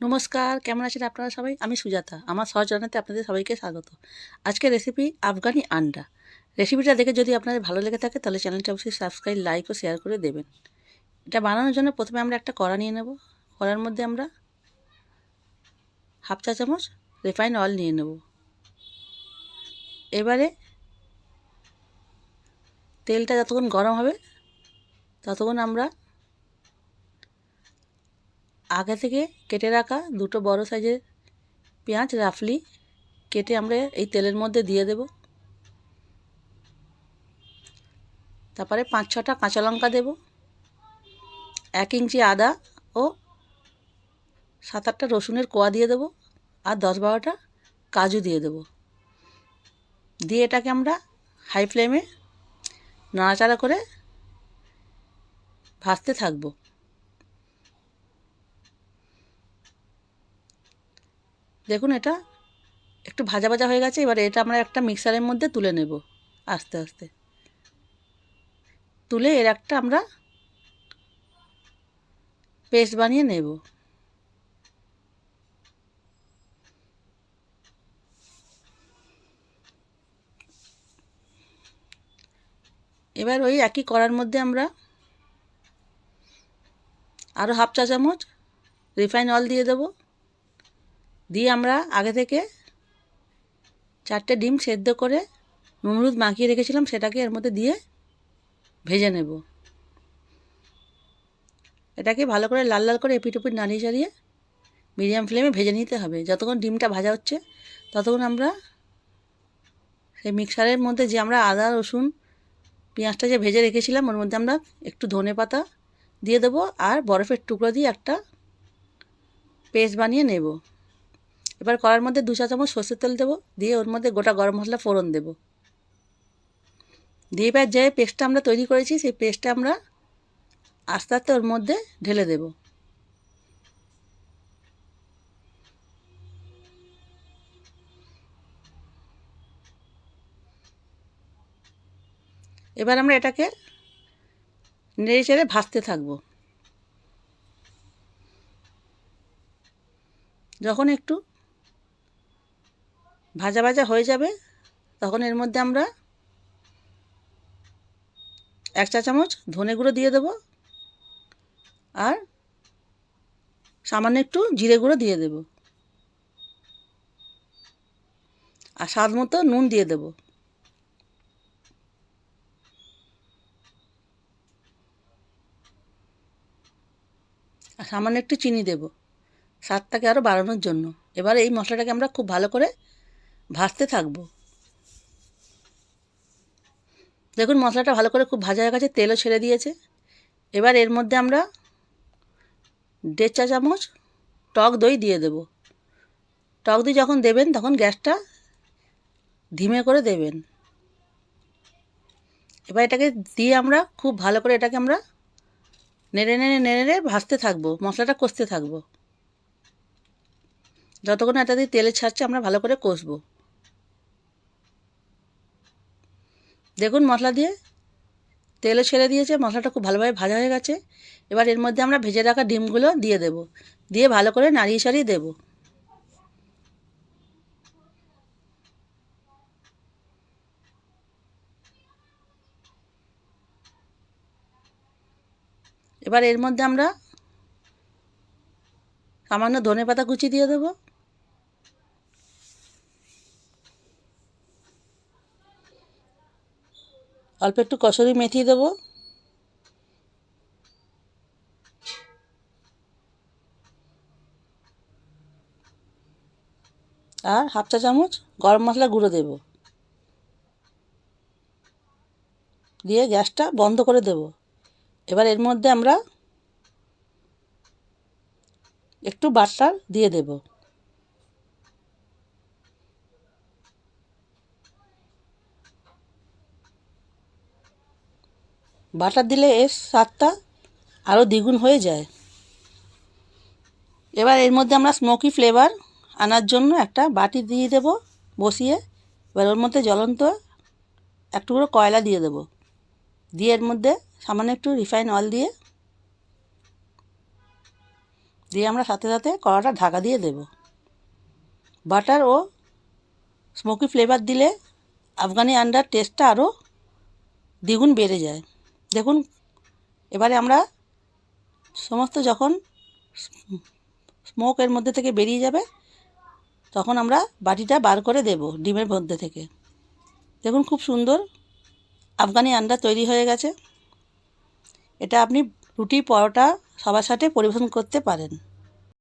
নমস্কার, কেমন আছেন আপনারা সবাই? আমি সুজাতা। আমার সহজ রান্নাতে আপনাদের সবাইকে স্বাগত। আজকের রেসিপি আফগানি আন্ডা। রেসিপিটা দেখে যদি আপনাদের ভালো লেগে থাকে তাহলে চ্যানেলটা অবশ্যই সাবস্ক্রাইব, লাইক ও শেয়ার করে দেবেন। এটা বানানোর জন্য প্রথমে আমরা একটা কড়া নিয়ে নেব। কড়ার মধ্যে আমরা হাফ চা চামচ রিফাইন্ড অয়েল নিয়ে নেব। এবারে তেলটা যতক্ষণ গরম হবে ততক্ষণ আমরা আগে থেকে কেটে রাখা দুটো বড় সাইজের পেঁয়াজ রাফলি কেটে আমরা এই তেলের মধ্যে দিয়ে দেব। তারপরে 5-6টা কাঁচা লঙ্কা দেব, 1 ইঞ্চি আদা ও 7-8টা রসুনের কোয়া দিয়ে দেবো, আর 10-12টা কাজু দিয়ে দেবো। দিয়ে এটাকে আমরা হাই ফ্লেমে নাড়াচাড়া করে ভাজতে থাকবো। দেখুন এটা একটু ভাজা ভাজা হয়ে গেছে। এবারে এটা আমরা একটা মিক্সারের মধ্যে তুলে নেব। আস্তে আস্তে তুলে এর একটা আমরা পেস্ট বানিয়ে নেব। এবার ওই একই কড়ার মধ্যে আমরা আরও হাফ চা চামচ রিফাইন অয়েল দিয়ে দেব। দিয়ে আমরা আগে থেকে 4টে ডিম সেদ্ধ করে নুন হলুদ মাখিয়ে রেখেছিলাম, সেটাকে এর মধ্যে দিয়ে ভেজে নেব। এটাকে ভালো করে লাল লাল করে এপিট ওপিট নাড়িয়ে চাড়িয়ে মিডিয়াম ফ্লেমে ভেজে নিতে হবে। যতক্ষণ ডিমটা ভাজা হচ্ছে ততক্ষণ আমরা সেই মিক্সারের মধ্যে যে আমরা আদা রসুন পেঁয়াজটা যে ভেজে রেখেছিলাম ওর মধ্যে আমরা একটু ধনে পাতা দিয়ে দেবো, আর বরফের টুকরো দিয়ে একটা পেস্ট বানিয়ে নেব। এবার কড়ার মধ্যে 2 চা চামচ সর্ষের তেল দেবো, দিয়ে ওর মধ্যে গোটা গরম মশলা ফোড়ন দেব। দিয়ে এবার যে পেস্টটা আমরা তৈরি করেছি সেই পেস্টটা আমরা আস্তে আস্তে ওর মধ্যে ঢেলে দেব। এবার আমরা এটাকে নেড়ে চেড়ে ভাজতে থাকবো। যখন একটু ভাজা ভাজা হয়ে যাবে তখন এর মধ্যে আমরা 1 চা চামচ ধনে গুঁড়ো দিয়ে দেবো, আর সামান্য একটু জিরে গুঁড়ো দিয়ে দেব, আর স্বাদ মতো নুন দিয়ে দেব। আর সামান্য একটু চিনি দেব স্বাদটাকে আরও বাড়ানোর জন্য। এবার এই মশলাটাকে আমরা খুব ভালো করে ভাজতে থাকবো। দেখুন মশলাটা ভালো করে খুব ভাজা হয়ে গেছে, তেলও ছেড়ে দিয়েছে। এবার এর মধ্যে আমরা 1.5 চা চামচ টক দই দিয়ে দেব। টক দই যখন দেবেন তখন গ্যাসটা ধিমে করে দেবেন। এবার এটাকে দিয়ে আমরা খুব ভালো করে এটাকে আমরা নেড়ে নেড়ে নেড়ে নেড়ে ভাজতে থাকবো, মশলাটা কষতে থাকবো। যতক্ষণ এটা দিয়ে তেলে ছাড়ছে আমরা ভালো করে কষবো। দেখুন মশলা দিয়ে তেলও ছেড়ে দিয়েছে, মশলাটা খুব ভালোভাবে ভাজা হয়ে গেছে। এবার এর মধ্যে আমরা ভেজে রাখা ডিমগুলো দিয়ে দেব, দিয়ে ভালো করে নাড়িয়ে সারিয়ে দেবো। এবার এর মধ্যে আমরা সামান্য ধনে পাতা কুচি দিয়ে দেবো, অল্প একটু কসুরি মেথি দেবো, আর হাফ চা চামচ গরম মশলা গুঁড়ো দেব। দিয়ে গ্যাসটা বন্ধ করে দেব। এবার এর মধ্যে আমরা একটু বাটার দিয়ে দেব। বাটার দিলে এর স্বাদটা আরও দ্বিগুণ হয়ে যায়। এবার এর মধ্যে আমরা স্মোকি ফ্লেভার আনার জন্য একটা বাটি দিয়ে দেব বসিয়ে। এবার ওর মধ্যে জ্বলন্ত এক টুকরো কয়লা দিয়ে দেব, দিয়ে এর মধ্যে সামান্য একটু রিফাইন অয়েল দিয়ে দিয়ে আমরা সাথে সাথে কড়াটা ঢাকা দিয়ে দেব। বাটার ও স্মোকি ফ্লেভার দিলে আফগানি আন্ডার টেস্টটা আরও দ্বিগুণ বেড়ে যায়। দেখুন, এবারে আমরা সমস্ত যখন স্মোক এর মধ্যে থেকে বেরিয়ে যাবে তখন আমরা বাটিটা বার করে দেব ডিমের মধ্যে থেকে। দেখুন, খুব সুন্দর আফগানি আন্ডা তৈরি হয়ে গেছে। এটা আপনি রুটি, পরোটা সবার সাথে পরিবেশন করতে পারেন।